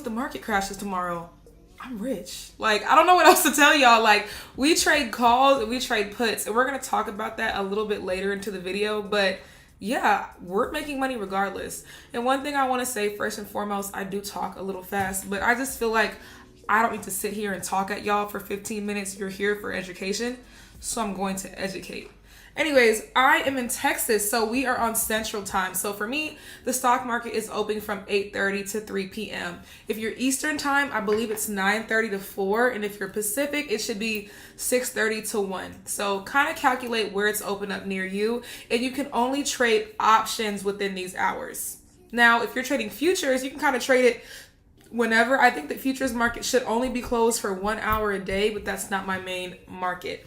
the market crashes tomorrow, I'm rich. Like, I don't know what else to tell y'all. Like, we trade calls and we trade puts, and we're going to talk about that a little bit later into the video, but yeah, we're making money regardless. And one thing I want to say first and foremost, I do talk a little fast, but I just feel like I don't need to sit here and talk at y'all for 15 minutes. You're here for education, so I'm going to educate. Anyways, I am in Texas, so we are on Central Time. So for me, the stock market is open from 8:30 to 3 p.m. If you're Eastern Time, I believe it's 9:30 to 4. And if you're Pacific, it should be 6:30 to 1. So kind of calculate where it's open up near you. And you can only trade options within these hours. Now, if you're trading futures, you can kind of trade it whenever. I think the futures market should only be closed for 1 hour a day, but that's not my main market.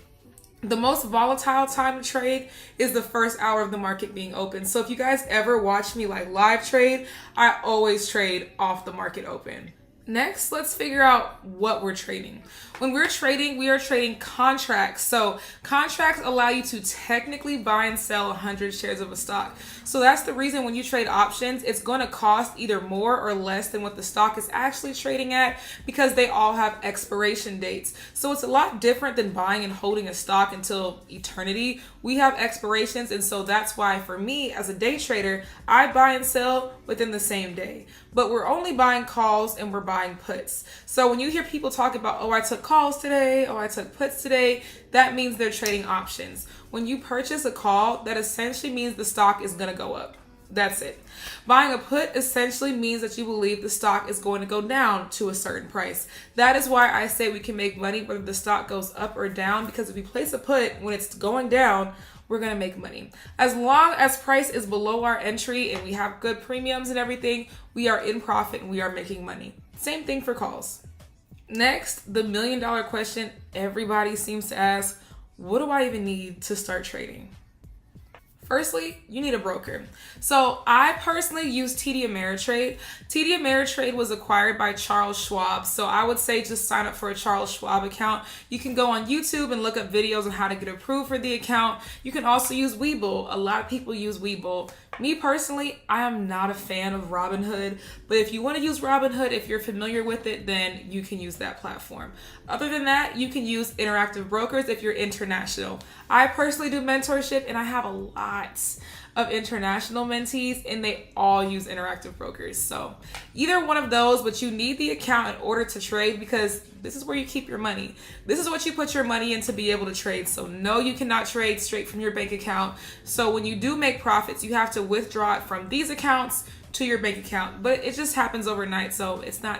The most volatile time to trade is the first hour of the market being open. So if you guys ever watch me like live trade, I always trade off the market open. Next, let's figure out what we're trading. When we're trading, we are trading contracts. So contracts allow you to technically buy and sell 100 shares of a stock. So that's the reason when you trade options, it's going to cost either more or less than what the stock is actually trading at, because they all have expiration dates. So it's a lot different than buying and holding a stock until eternity. We have expirations, and so that's why for me as a day trader, I buy and sell within the same day. But we're only buying calls and we're buying puts. So when you hear people talk about, oh, I took calls today, oh, I took puts today, that means they're trading options. When you purchase a call, that essentially means the stock is going to go up. That's it. Buying a put essentially means that you believe the stock is going to go down to a certain price. That is why I say we can make money whether the stock goes up or down, because if we place a put when it's going down, we're going to make money. As long as price is below our entry and we have good premiums and everything, we are in profit and we are making money. Same thing for calls. Next, the $1 million question everybody seems to ask: what do I even need to start trading? Firstly, you need a broker. So I personally use TD Ameritrade. TD Ameritrade was acquired by Charles Schwab. So I would say just sign up for a Charles Schwab account. You can go on YouTube and look up videos on how to get approved for the account. You can also use Webull. A lot of people use Webull. Me personally, I am not a fan of Robinhood, but if you want to use Robinhood, if you're familiar with it, then you can use that platform. Other than that, you can use Interactive Brokers if you're international. I personally do mentorship and I have a lot of international mentees and they all use Interactive Brokers. So either one of those, but you need the account in order to trade, because this is where you keep your money. This is what you put your money in to be able to trade. So no, you cannot trade straight from your bank account. So when you do make profits, you have to withdraw it from these accounts to your bank account, but it just happens overnight. So it's not